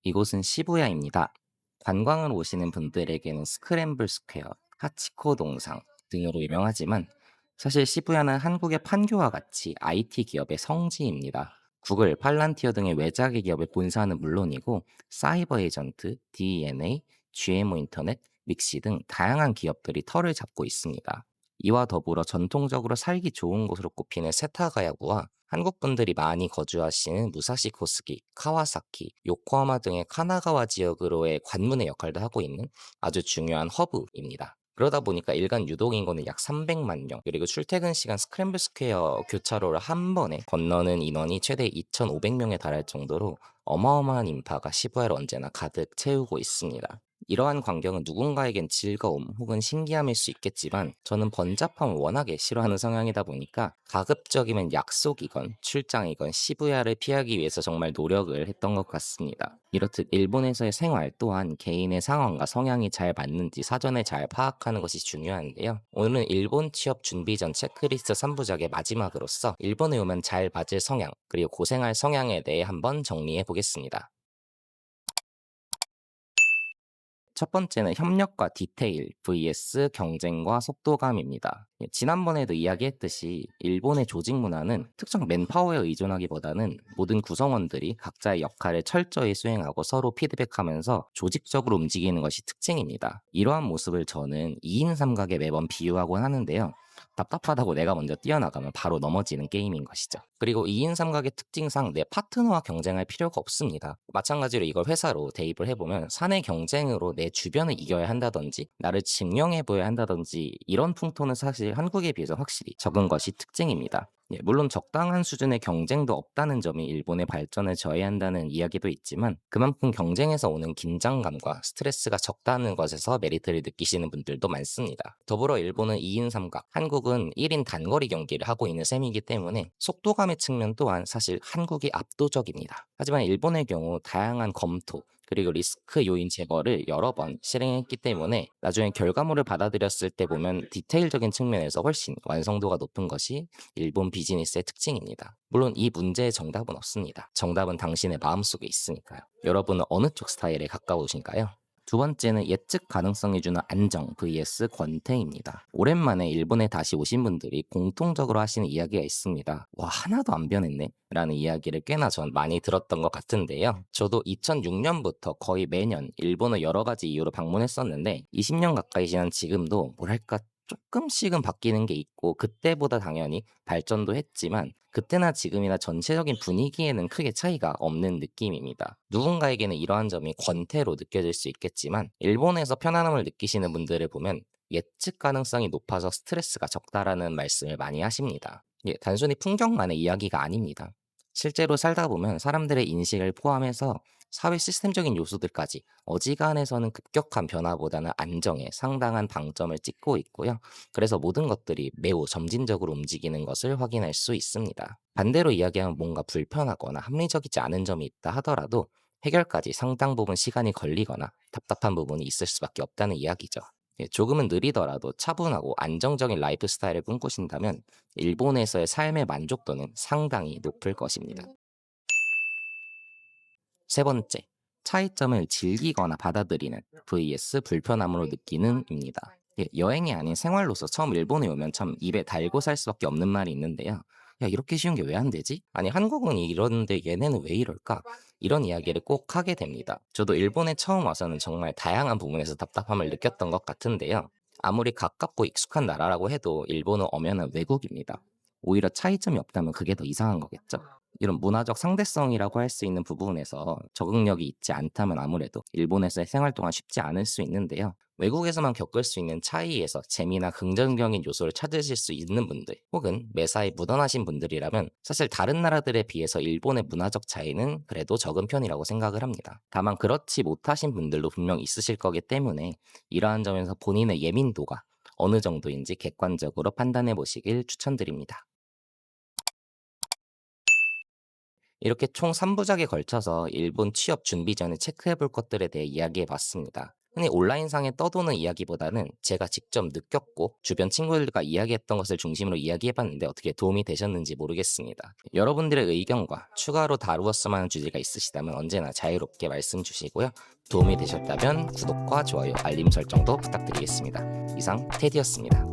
이곳은 시부야입니다. 관광을 오시는 분들에게는 스크램블 스퀘어, 하치코 동상 등으로 유명하지만 사실 시부야는 한국의 판교와 같이 IT 기업의 성지입니다. 구글, 팔란티어 등의 외자기 기업의 본사는 물론이고 사이버 에이전트, DNA, GMO 인터넷, 믹시 등 다양한 기업들이 털을 잡고 있습니다. 이와 더불어 전통적으로 살기 좋은 곳으로 꼽히는 세타가야구와 한국 분들이 많이 거주하시는 무사시 코스기, 카와사키, 요코하마 등의 카나가와 지역으로의 관문의 역할도 하고 있는 아주 중요한 허브입니다. 그러다 보니까 일간 유동 인구는 약 300만 명, 그리고 출퇴근 시간 스크램블 스퀘어 교차로를 한 번에 건너는 인원이 최대 2,500명에 달할 정도로 어마어마한 인파가 시부야를 언제나 가득 채우고 있습니다. 이러한 광경은 누군가에겐 즐거움 혹은 신기함일 수 있겠지만 저는 번잡함을 워낙에 싫어하는 성향이다 보니까 가급적이면 약속이건 출장이건 시부야를 피하기 위해서 정말 노력을 했던 것 같습니다. 이렇듯 일본에서의 생활 또한 개인의 상황과 성향이 잘 맞는지 사전에 잘 파악하는 것이 중요한데요. 오늘은 일본 취업 준비 전 체크리스트 3부작의 마지막으로서 일본에 오면 잘 맞을 성향 그리고 고생할 성향에 대해 한번 정리해 보겠습니다. 첫 번째는 협력과 디테일 vs 경쟁과 속도감입니다. 지난번에도 이야기했듯이 일본의 조직 문화는 특정 맨파워에 의존하기보다는 모든 구성원들이 각자의 역할을 철저히 수행하고 서로 피드백하면서 조직적으로 움직이는 것이 특징입니다. 이러한 모습을 저는 2인 삼각에 매번 비유하곤 하는데요. 답답하다고 내가 먼저 뛰어나가면 바로 넘어지는 게임인 것이죠. 그리고 2인 삼각의 특징상 내 파트너와 경쟁할 필요가 없습니다. 마찬가지로 이걸 회사로 대입을 해보면 사내 경쟁으로 내 주변을 이겨야 한다든지 나를 증명해 보여야 한다든지 이런 풍토는 사실 한국에 비해서 확실히 적은 것이 특징입니다. 예, 물론 적당한 수준의 경쟁도 없다는 점이 일본의 발전을 저해한다는 이야기도 있지만 그만큼 경쟁에서 오는 긴장감과 스트레스가 적다는 것에서 메리트를 느끼시는 분들도 많습니다. 더불어 일본은 2인 삼각, 한국은 1인 단거리 경기를 하고 있는 셈이기 때문에 속도감의 측면 또한 사실 한국이 압도적입니다. 하지만 일본의 경우 다양한 검토, 그리고 리스크 요인 제거를 여러 번 실행했기 때문에 나중에 결과물을 받아들였을 때 보면 디테일적인 측면에서 훨씬 완성도가 높은 것이 일본 비즈니스의 특징입니다. 물론 이 문제의 정답은 없습니다. 정답은 당신의 마음속에 있으니까요. 여러분은 어느 쪽 스타일에 가까우신가요? 두 번째는 예측 가능성이 주는 안정 vs 권태입니다. 오랜만에 일본에 다시 오신 분들이 공통적으로 하시는 이야기가 있습니다. 와, 하나도 안 변했네? 라는 이야기를 꽤나 전 많이 들었던 것 같은데요. 저도 2006년부터 거의 매년 일본을 여러 가지 이유로 방문했었는데 20년 가까이 지난 지금도 뭐랄까 조금씩은 바뀌는 게 있고 그때보다 당연히 발전도 했지만 그때나 지금이나 전체적인 분위기에는 크게 차이가 없는 느낌입니다. 누군가에게는 이러한 점이 권태로 느껴질 수 있겠지만 일본에서 편안함을 느끼시는 분들을 보면 예측 가능성이 높아서 스트레스가 적다라는 말씀을 많이 하십니다. 예, 단순히 풍경만의 이야기가 아닙니다. 실제로 살다 보면 사람들의 인식을 포함해서 사회 시스템적인 요소들까지 어지간해서는 급격한 변화보다는 안정에 상당한 방점을 찍고 있고요. 그래서 모든 것들이 매우 점진적으로 움직이는 것을 확인할 수 있습니다. 반대로 이야기하면 뭔가 불편하거나 합리적이지 않은 점이 있다 하더라도 해결까지 상당 부분 시간이 걸리거나 답답한 부분이 있을 수밖에 없다는 이야기죠. 예, 조금은 느리더라도 차분하고 안정적인 라이프 스타일을 꿈꾸신다면 일본에서의 삶의 만족도는 상당히 높을 것입니다. 세 번째, 차이점을 즐기거나 받아들이는 vs 불편함으로 느끼는입니다. 예, 여행이 아닌 생활로서 처음 일본에 오면 참 입에 달고 살 수밖에 없는 말이 있는데요. 야, 이렇게 쉬운 게 왜 안 되지? 아니, 한국은 이러는데 얘네는 왜 이럴까? 이런 이야기를 꼭 하게 됩니다. 저도 일본에 처음 와서는 정말 다양한 부분에서 답답함을 느꼈던 것 같은데요. 아무리 가깝고 익숙한 나라라고 해도 일본은 엄연한 외국입니다. 오히려 차이점이 없다면 그게 더 이상한 거겠죠? 이런 문화적 상대성이라고 할 수 있는 부분에서 적응력이 있지 않다면 아무래도 일본에서의 생활 동안 쉽지 않을 수 있는데요. 외국에서만 겪을 수 있는 차이에서 재미나 긍정적인 요소를 찾으실 수 있는 분들, 혹은 매사에 묻어나신 분들이라면 사실 다른 나라들에 비해서 일본의 문화적 차이는 그래도 적은 편이라고 생각을 합니다. 다만 그렇지 못하신 분들도 분명 있으실 거기 때문에 이러한 점에서 본인의 예민도가 어느 정도인지 객관적으로 판단해 보시길 추천드립니다. 이렇게 총 3부작에 걸쳐서 일본 취업 준비 전에 체크해 볼 것들에 대해 이야기해 봤습니다. 흔히 온라인상에 떠도는 이야기보다는 제가 직접 느꼈고 주변 친구들과 이야기했던 것을 중심으로 이야기해봤는데 어떻게 도움이 되셨는지 모르겠습니다. 여러분들의 의견과 추가로 다루었으면 하는 주제가 있으시다면 언제나 자유롭게 말씀 주시고요. 도움이 되셨다면 구독과 좋아요, 알림 설정도 부탁드리겠습니다. 이상 테디였습니다.